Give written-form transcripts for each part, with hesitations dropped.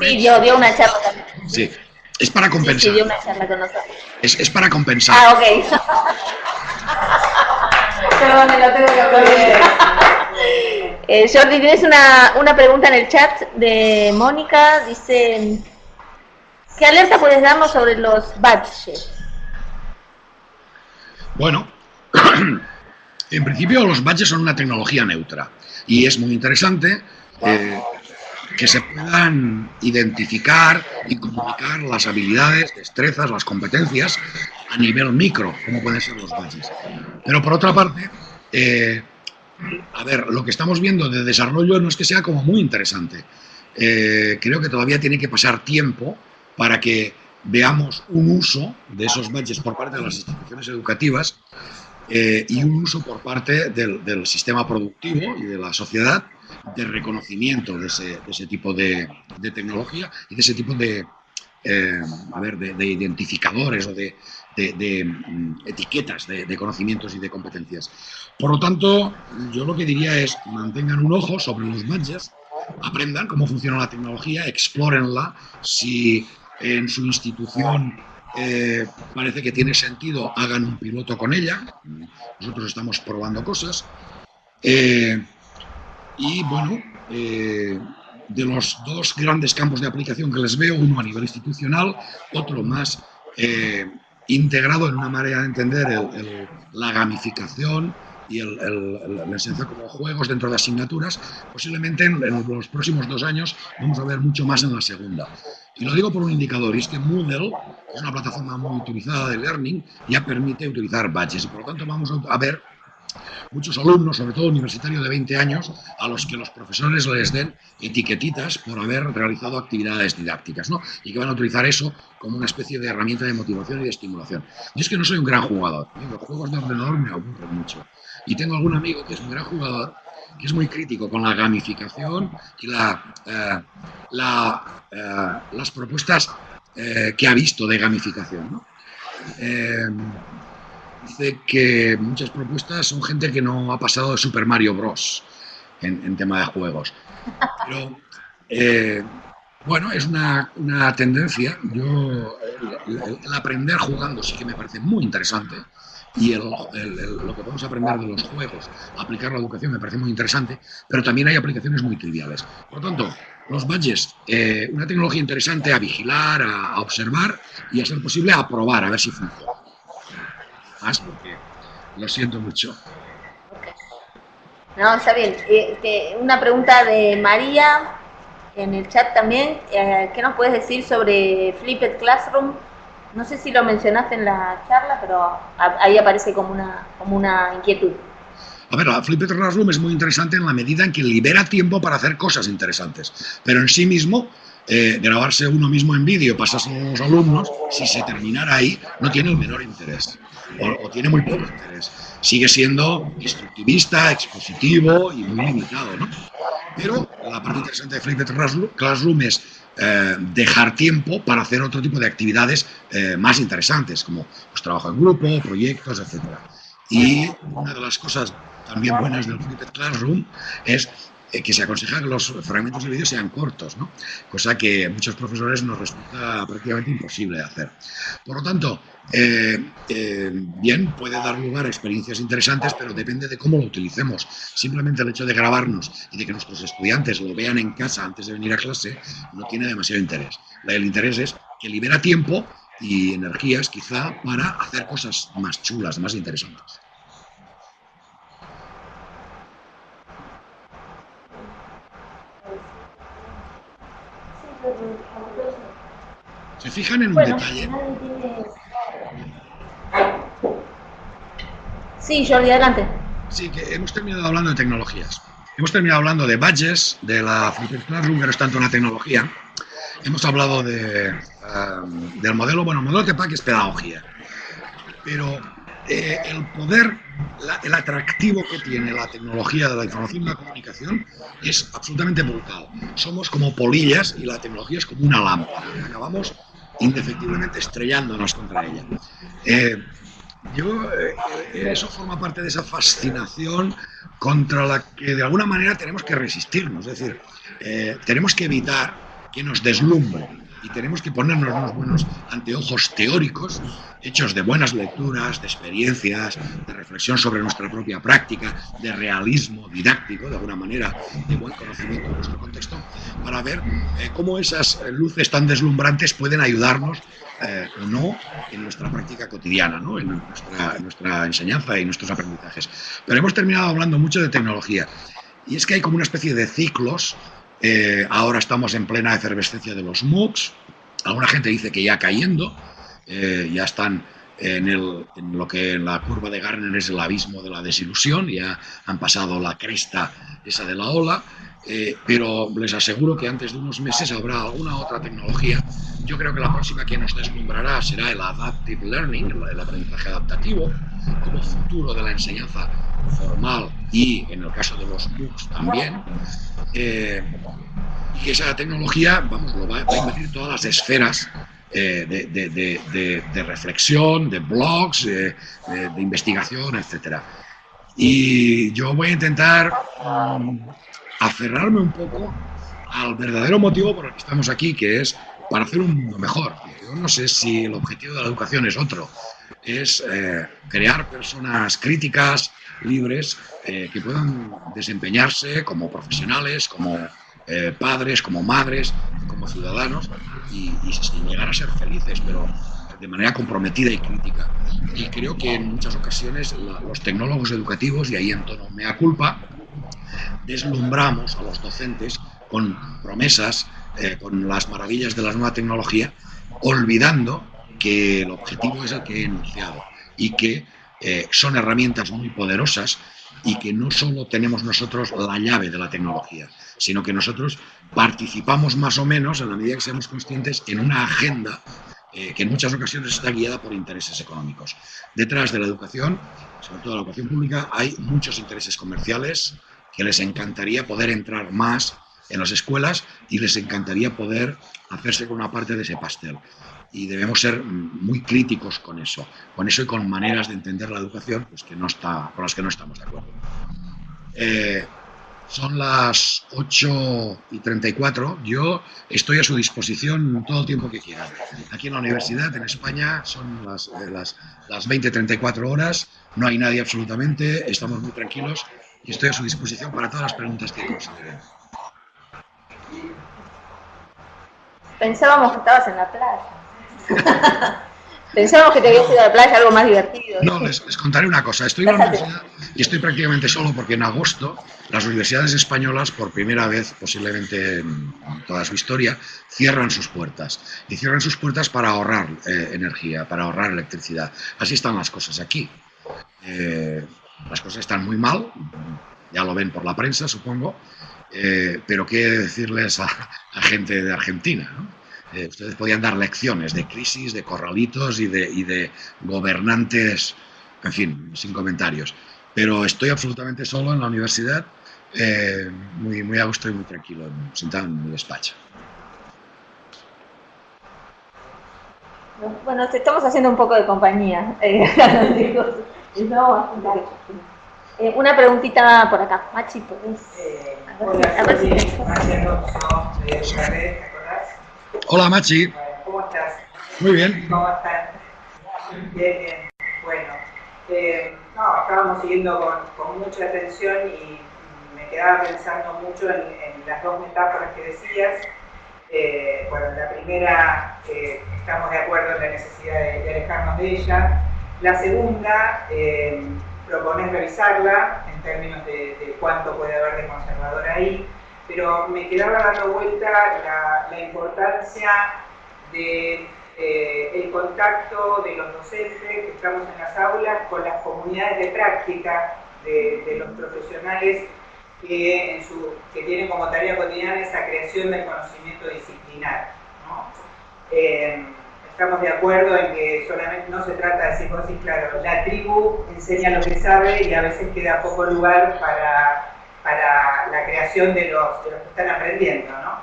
Sí, dio una charla también. Sí, es para compensar. Sí, dio una charla con nosotros. Es para compensar. Ah, ok. Perdón, lo tengo que aprender. Jordi, tienes una pregunta en el chat de Mónica. Dice, ¿qué alerta puedes darnos sobre los badges? Bueno, en principio los badges son una tecnología neutra y es muy interesante que se puedan identificar y comunicar las habilidades, destrezas, las competencias a nivel micro, como pueden ser los badges. Pero por otra parte, a ver, lo que estamos viendo de desarrollo no es que sea como muy interesante. Creo que todavía tiene que pasar tiempo para que veamos un uso de esos badges por parte de las instituciones educativas y un uso por parte del sistema productivo y de la sociedad de reconocimiento de ese tipo de tecnología y de ese tipo de identificadores o de etiquetas de conocimientos y de competencias. Por lo tanto, yo lo que diría es mantengan un ojo sobre los badges, aprendan cómo funciona la tecnología, explórenla, si en su institución parece que tiene sentido, hagan un piloto con ella. Nosotros estamos probando cosas. Y bueno, de los dos grandes campos de aplicación que les veo, uno a nivel institucional, otro más integrado en una manera de entender la gamificación y la enseñanza como juegos dentro de asignaturas, posiblemente en los próximos 2 años vamos a ver mucho más en la segunda. Y lo digo por un indicador, y es que Moodle es una plataforma muy utilizada de learning, ya permite utilizar badges, y por lo tanto vamos a ver muchos alumnos, sobre todo universitarios de 20 años, a los que los profesores les den etiquetitas por haber realizado actividades didácticas, ¿no? Y que van a utilizar eso como una especie de herramienta de motivación y de estimulación. Yo es que no soy un gran jugador, ¿eh? Los juegos de ordenador me aburren mucho. Y tengo algún amigo que es un gran jugador, que es muy crítico con la gamificación y las propuestas que ha visto de gamificación, ¿no? Dice que muchas propuestas son gente que no ha pasado de Super Mario Bros. En tema de juegos. Pero, bueno, es una tendencia. Yo, el aprender jugando sí que me parece muy interesante. Y lo que podemos aprender de los juegos, aplicar la educación, me parece muy interesante. Pero también hay aplicaciones muy triviales. Por lo tanto, los badges, una tecnología interesante a vigilar, a observar y, a ser posible, a probar, a ver si funciona. Más porque lo siento mucho. No, está bien. Una pregunta de María en el chat también. ¿Qué nos puedes decir sobre Flipped Classroom? No sé si lo mencionaste en la charla, pero ahí aparece como una inquietud. A ver, la Flipped Classroom es muy interesante en la medida en que libera tiempo para hacer cosas interesantes, pero en sí mismo, grabarse uno mismo en vídeo, pasárselo a los alumnos, si se terminara ahí, no tiene el menor interés, o tiene muy poco interés. Sigue siendo instructivista, expositivo y muy limitado, ¿no? Pero la parte interesante de Flipped Classroom es dejar tiempo para hacer otro tipo de actividades más interesantes, como pues, trabajo en grupo, proyectos, etc. Y una de las cosas también buenas del Flipped Classroom es que se aconseja que los fragmentos de vídeo sean cortos, ¿no? Cosa que a muchos profesores nos resulta prácticamente imposible de hacer. Por lo tanto, bien, puede dar lugar a experiencias interesantes, pero depende de cómo lo utilicemos. Simplemente el hecho de grabarnos y de que nuestros estudiantes lo vean en casa antes de venir a clase no tiene demasiado interés. El interés es que libera tiempo y energías, quizá, para hacer cosas más chulas, más interesantes. ¿Se fijan en un detalle? Sí, Jordi, adelante. Sí, que hemos terminado hablando de tecnologías. Hemos terminado hablando de badges, de la Flipped Classroom, que no es tanto una tecnología. Hemos hablado del modelo, bueno, el modelo TEPAC es pedagogía. Pero el poder, el atractivo que tiene la tecnología de la información y la comunicación es absolutamente brutal. Somos como polillas y la tecnología es como una lámpara. Acabamos indefectiblemente estrellándonos contra ella. Eso forma parte de esa fascinación contra la que de alguna manera tenemos que resistirnos. Es decir, tenemos que evitar que nos deslumbre. Y tenemos que ponernos unos buenos anteojos teóricos, hechos de buenas lecturas, de experiencias, de reflexión sobre nuestra propia práctica, de realismo didáctico, de alguna manera, de buen conocimiento de nuestro contexto, para ver cómo esas luces tan deslumbrantes pueden ayudarnos o no en nuestra práctica cotidiana, ¿no? En nuestra enseñanza y nuestros aprendizajes. Pero hemos terminado hablando mucho de tecnología. Y es que hay como una especie de ciclos. Ahora estamos en plena efervescencia de los MOOCs. Alguna gente dice que ya cayendo, ya están en lo que en la curva de Gartner es el abismo de la desilusión, ya han pasado la cresta esa de la ola, pero les aseguro que antes de unos meses habrá alguna otra tecnología. Yo creo que la próxima que nos deslumbrará será el Adaptive Learning, el aprendizaje adaptativo, como futuro de la enseñanza formal y, en el caso de los MOOCs, también. Y esa tecnología, vamos, lo va a invadir todas las esferas de reflexión, de blogs, de investigación, etc. Y yo voy a intentar aferrarme un poco al verdadero motivo por el que estamos aquí, que es para hacer un mundo mejor. Yo no sé si el objetivo de la educación es otro, es crear personas críticas, libres, que puedan desempeñarse como profesionales, como padres, como madres, como ciudadanos y llegar a ser felices, pero de manera comprometida y crítica. Y creo que en muchas ocasiones los tecnólogos educativos, y ahí en tono mea culpa, deslumbramos a los docentes con promesas, con las maravillas de la nueva tecnología, olvidando que el objetivo es el que he enunciado y que son herramientas muy poderosas y que no solo tenemos nosotros la llave de la tecnología, sino que nosotros participamos más o menos, en la medida que seamos conscientes, en una agenda que en muchas ocasiones está guiada por intereses económicos. Detrás de la educación, sobre todo la educación pública, hay muchos intereses comerciales que les encantaría poder entrar más en las escuelas y les encantaría poder hacerse con una parte de ese pastel. Y debemos ser muy críticos con eso y con maneras de entender la educación pues, con las que no estamos de acuerdo. Son las 8:34. Yo estoy a su disposición todo el tiempo que quieran. Aquí en la universidad, en España, son las 20:34 horas. No hay nadie absolutamente. Estamos muy tranquilos y estoy a su disposición para todas las preguntas que consideren. Pensábamos que estabas en la playa. Pensábamos que te habías ido a la playa, algo más divertido. No, les contaré una cosa. Estoy en la universidad y estoy prácticamente solo porque en agosto las universidades españolas, por primera vez posiblemente en toda su historia, cierran sus puertas. Y cierran sus puertas para ahorrar energía, para ahorrar electricidad. Así están las cosas aquí. Las cosas están muy mal, ya lo ven por la prensa, supongo, pero qué decirles a gente de Argentina, ¿no? Ustedes podían dar lecciones de crisis, de corralitos y de gobernantes, en fin, sin comentarios. Pero estoy absolutamente solo en la universidad, muy a gusto y muy tranquilo, sentado en mi despacho. Bueno, te estamos haciendo un poco de compañía. Una preguntita por acá. Machi, ¿podés? Hola, Machi. ¿Cómo estás? Muy bien. ¿Cómo estás? Bien. Bueno, estábamos siguiendo con mucha atención y me quedaba pensando mucho en las dos metáforas que decías. Bueno, la primera, estamos de acuerdo en la necesidad de alejarnos de ella. La segunda, propones revisarla en términos de cuánto puede haber de conservador ahí, pero me quedaba dando vuelta la importancia de el contacto de los docentes que estamos en las aulas con las comunidades de práctica de los profesionales que tienen como tarea cotidiana esa creación del conocimiento disciplinar, ¿no? Estamos de acuerdo en que solamente no se trata de decir cosas, claro, la tribu enseña lo que sabe y a veces queda poco lugar para la creación de los que están aprendiendo, ¿no?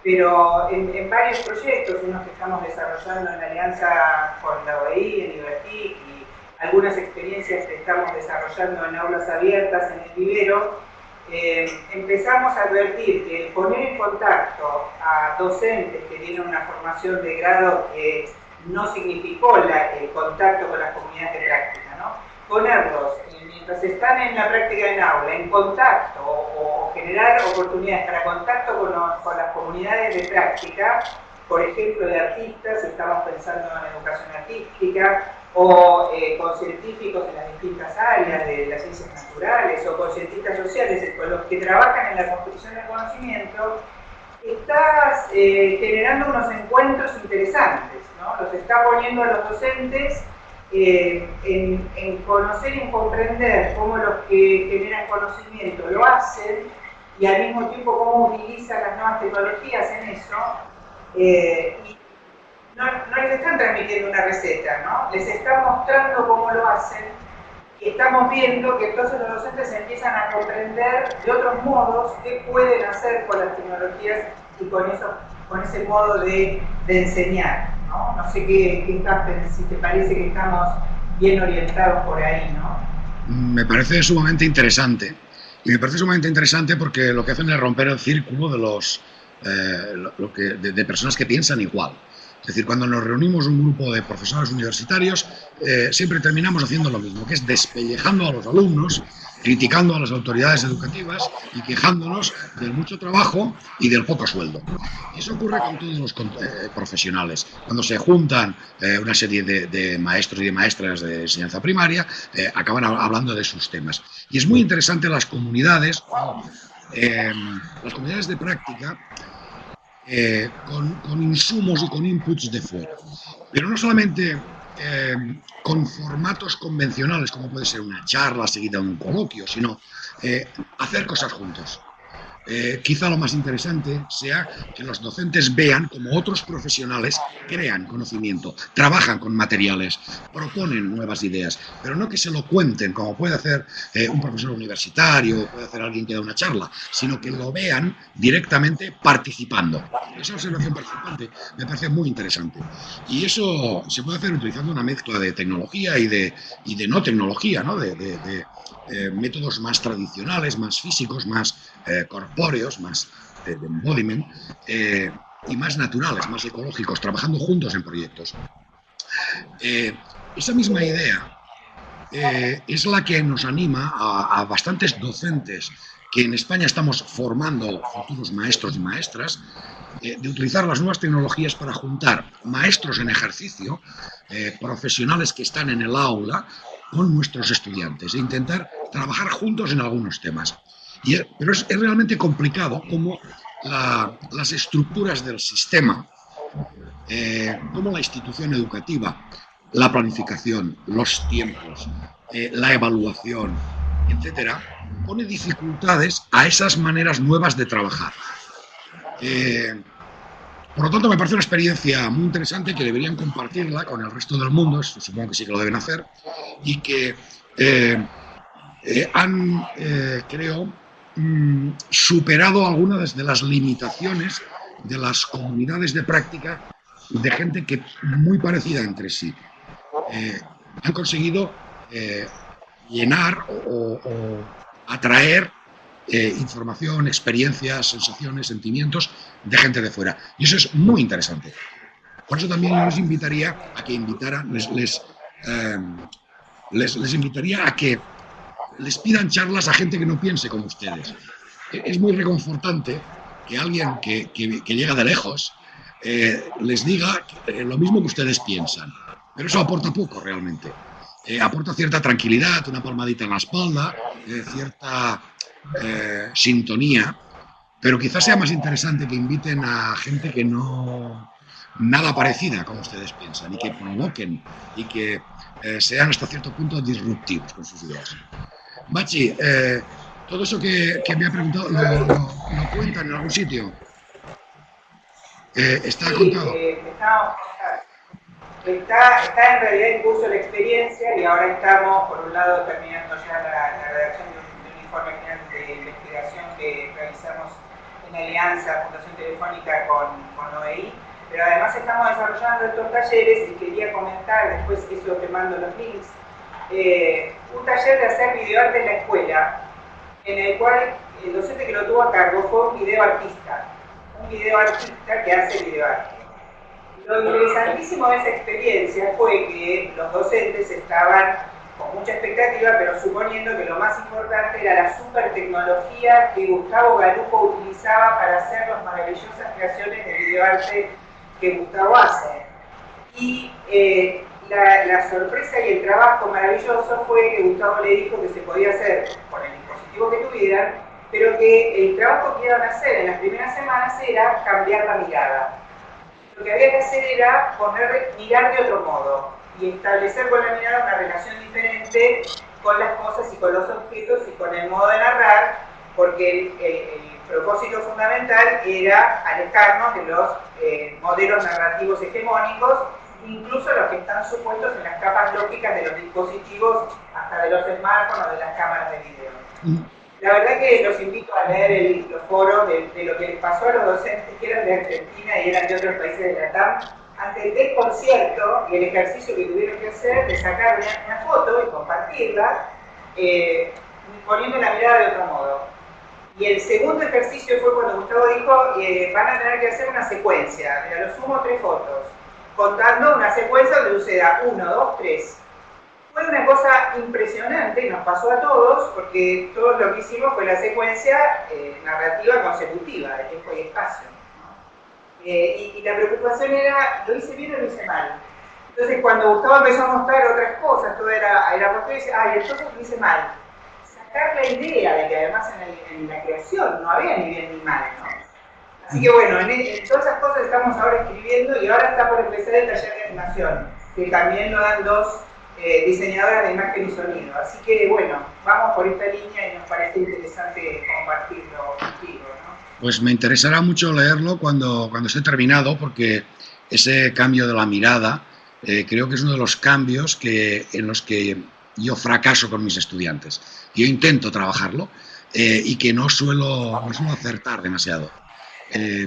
Pero en varios proyectos, unos que estamos desarrollando en alianza con la OEI, en IBERTIC, y algunas experiencias que estamos desarrollando en aulas abiertas en el vivero, empezamos a advertir que el poner en contacto a docentes que tienen una formación de grado que no significó el contacto con las comunidades de práctica, ¿no? Ponerlos, mientras están en la práctica en aula, en contacto o generar oportunidades para contacto con las comunidades de práctica, por ejemplo, de artistas, estamos pensando en educación artística, o con científicos en las distintas áreas de las ciencias naturales, o con cientistas sociales, con los que trabajan en la construcción del conocimiento, estás generando unos encuentros interesantes, ¿no? Los está poniendo a los docentes en conocer y en comprender cómo los que generan conocimiento lo hacen, y al mismo tiempo cómo utilizan las nuevas tecnologías en eso, y no les están transmitiendo una receta, ¿no? Les están mostrando cómo lo hacen, y estamos viendo que entonces los docentes empiezan a comprender de otros modos qué pueden hacer con las tecnologías y con ese modo de enseñar, ¿no? No sé si te parece que estamos bien orientados por ahí, ¿no? Me parece sumamente interesante. Y me parece sumamente interesante porque lo que hacen es romper el círculo de de personas que piensan igual. Es decir, cuando nos reunimos un grupo de profesores universitarios, siempre terminamos haciendo lo mismo, que es despellejando a los alumnos, criticando a las autoridades educativas y quejándonos del mucho trabajo y del poco sueldo. Y eso ocurre con todos los profesionales. Cuando se juntan una serie de maestros y de maestras de enseñanza primaria, acaban hablando de sus temas. Y es muy interesante las comunidades de práctica, con insumos y con inputs de fuera. Pero no solamente con formatos convencionales, como puede ser una charla seguida de un coloquio, sino hacer cosas juntos. Quizá lo más interesante sea que los docentes vean cómo otros profesionales crean conocimiento, trabajan con materiales, proponen nuevas ideas, pero no que se lo cuenten como puede hacer un profesor universitario, puede hacer alguien que da una charla, sino que lo vean directamente participando. Esa observación participante me parece muy interesante. Y eso se puede hacer utilizando una mezcla de tecnología y de no tecnología, ¿no? De métodos más tradicionales, más físicos, más corpóreos, más de embodiment, y más naturales, más ecológicos, trabajando juntos en proyectos. Esa misma idea es la que nos anima a bastantes docentes que en España estamos formando futuros maestros y maestras, de utilizar las nuevas tecnologías para juntar maestros en ejercicio, profesionales que están en el aula, con nuestros estudiantes e intentar trabajar juntos en algunos temas. Pero es realmente complicado cómo las estructuras del sistema, cómo la institución educativa, la planificación, los tiempos, la evaluación, etcétera, pone dificultades a esas maneras nuevas de trabajar. Por lo tanto, me parece una experiencia muy interesante que deberían compartirla con el resto del mundo, supongo que sí que lo deben hacer, y que han, creo, superado algunas de las limitaciones de las comunidades de práctica de gente que muy parecida entre sí. Han conseguido llenar o atraer información, experiencias, sensaciones, sentimientos de gente de fuera. Y eso es muy interesante. Por eso también les invitaría a que les invitaría a que les pidan charlas a gente que no piense como ustedes. Es muy reconfortante que alguien que llega de lejos les diga lo mismo que ustedes piensan. Pero eso aporta poco realmente. Aporta cierta tranquilidad, una palmadita en la espalda, cierta sintonía, pero quizás sea más interesante que inviten a gente que no nada parecida como ustedes piensan y que provoquen y que sean hasta cierto punto disruptivos con sus ideas. Bachi, todo eso que me ha preguntado, ¿lo cuenta en algún sitio? ¿Está contado? Está en realidad en curso la experiencia y ahora estamos, por un lado, terminando ya la redacción de un informe final de investigación que realizamos en alianza Fundación Telefónica con OEI, pero además estamos desarrollando estos talleres y quería comentar, después eso te mando los links, un taller de hacer videoarte en la escuela, en el cual el docente que lo tuvo a cargo fue un videoartista que hace videoarte. Lo interesantísimo de esa experiencia fue que los docentes estaban con mucha expectativa, pero suponiendo que lo más importante era la super tecnología que Gustavo Galupo utilizaba para hacer las maravillosas creaciones de videoarte que Gustavo hace. Y la sorpresa y el trabajo maravilloso fue que Gustavo le dijo que se podía hacer con el dispositivo que tuvieran, pero que el trabajo que iban a hacer en las primeras semanas era cambiar la mirada. Lo que había que hacer era mirar de otro modo y establecer con la mirada una relación diferente con las cosas y con los objetos y con el modo de narrar, porque el propósito fundamental era alejarnos de los modelos narrativos hegemónicos, incluso los que están supuestos en las capas lógicas de los dispositivos, hasta de los smartphones o de las cámaras de video. La verdad que los invito a leer los foros de lo que les pasó a los docentes que eran de Argentina y eran de otros países de la TAM antes del desconcierto y el ejercicio que tuvieron que hacer de sacar una foto y compartirla, poniendo la mirada de otro modo. Y el segundo ejercicio fue cuando Gustavo dijo, van a tener que hacer una secuencia, de a lo sumo 3 fotos, contando una secuencia donde suceda 1, 2, 3. Fue una cosa impresionante, nos pasó a todos, porque todo lo que hicimos fue la secuencia narrativa consecutiva de tiempo y espacio. Y la preocupación era, ¿lo hice bien o lo hice mal? Entonces cuando Gustavo empezó a mostrar otras cosas, todo era puesto y dice, entonces lo hice mal. Sacar la idea de que además en la creación no había ni bien ni mal, ¿no? Así que bueno, en todas esas cosas estamos ahora escribiendo y ahora está por empezar el taller de animación, que también lo dan 2 diseñadoras de imagen y sonido. Así que bueno, vamos por esta línea y nos parece interesante compartirlo contigo, ¿no? Pues me interesará mucho leerlo cuando esté terminado, porque ese cambio de la mirada creo que es uno de los cambios en los que yo fracaso con mis estudiantes. Yo intento trabajarlo y que no suelo acertar demasiado.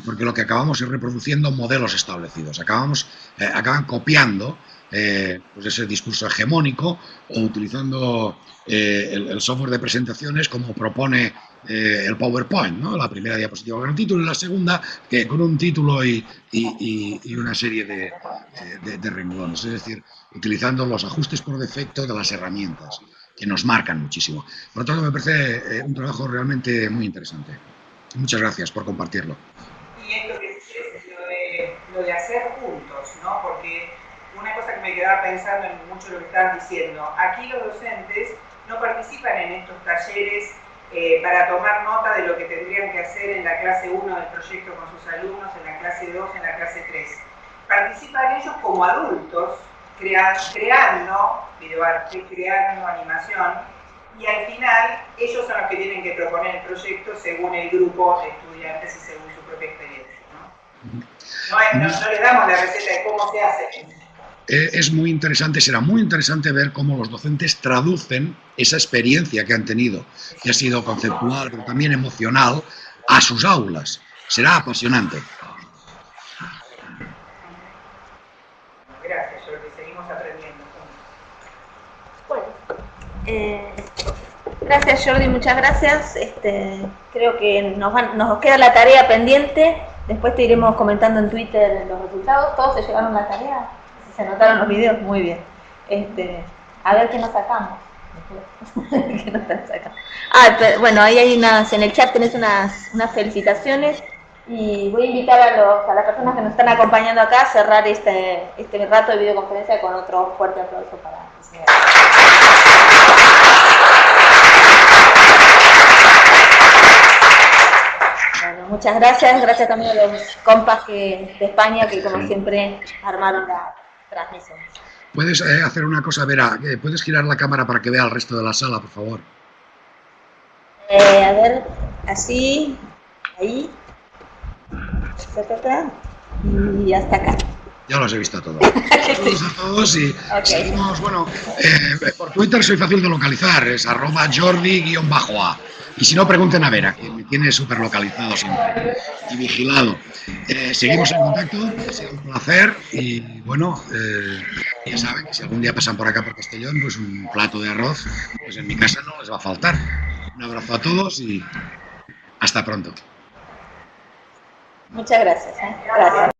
Porque lo que acabamos es reproduciendo modelos establecidos, acaban copiando pues ese discurso hegemónico o utilizando el software de presentaciones como propone el PowerPoint, ¿no? La primera diapositiva con el título y la segunda con un título y una serie de renglones, es decir, utilizando los ajustes por defecto de las herramientas que nos marcan muchísimo. Por lo tanto, me parece un trabajo realmente muy interesante. Muchas gracias por compartirlo. Y esto que dices es lo de hacer juntos, ¿no? Porque una cosa que me quedaba pensando en mucho lo que estabas diciendo, aquí los docentes no participan en estos talleres para tomar nota de lo que tendrían que hacer en la clase 1 del proyecto con sus alumnos, en la clase 2, en la clase 3. Participan ellos como adultos, creando videoarte, creando animación, y al final ellos son los que tienen que proponer el proyecto según el grupo de estudiantes y según su propia experiencia, ¿no? No les damos la receta de cómo se hace. Es muy interesante, será muy interesante ver cómo los docentes traducen esa experiencia que han tenido, que ha sido conceptual, pero también emocional, a sus aulas. Será apasionante. Gracias, Jordi, seguimos aprendiendo. Bueno, gracias Jordi, muchas gracias. Creo que nos queda la tarea pendiente. Después te iremos comentando en Twitter los resultados. ¿Todos se llevaron la tarea? ¿Se anotaron los videos? Muy bien. A ver qué nos sacamos. ¿Qué nos sacamos? Bueno, ahí hay en el chat tenés unas felicitaciones. Y voy a invitar a las personas que nos están acompañando acá a cerrar este rato de videoconferencia con otro fuerte aplauso para el señor. Bueno, muchas gracias. Gracias también a los compas de España que, como siempre, armaron la transmisión. ¿Puedes hacer una cosa, Vera? ¿Puedes girar la cámara para que vea el resto de la sala, por favor? A ver, así, ahí. Y hasta acá. Ya los he visto a todos. Saludos a todos y seguimos, bueno, por Twitter soy fácil de localizar, es @jordi_a. Y si no, pregunten a Vera, que me tiene súper localizado siempre y vigilado. Seguimos en contacto, ha sido un placer y bueno, ya saben que si algún día pasan por acá por Castellón, pues un plato de arroz, pues en mi casa no les va a faltar. Un abrazo a todos y Hasta pronto. Muchas gracias. Gracias.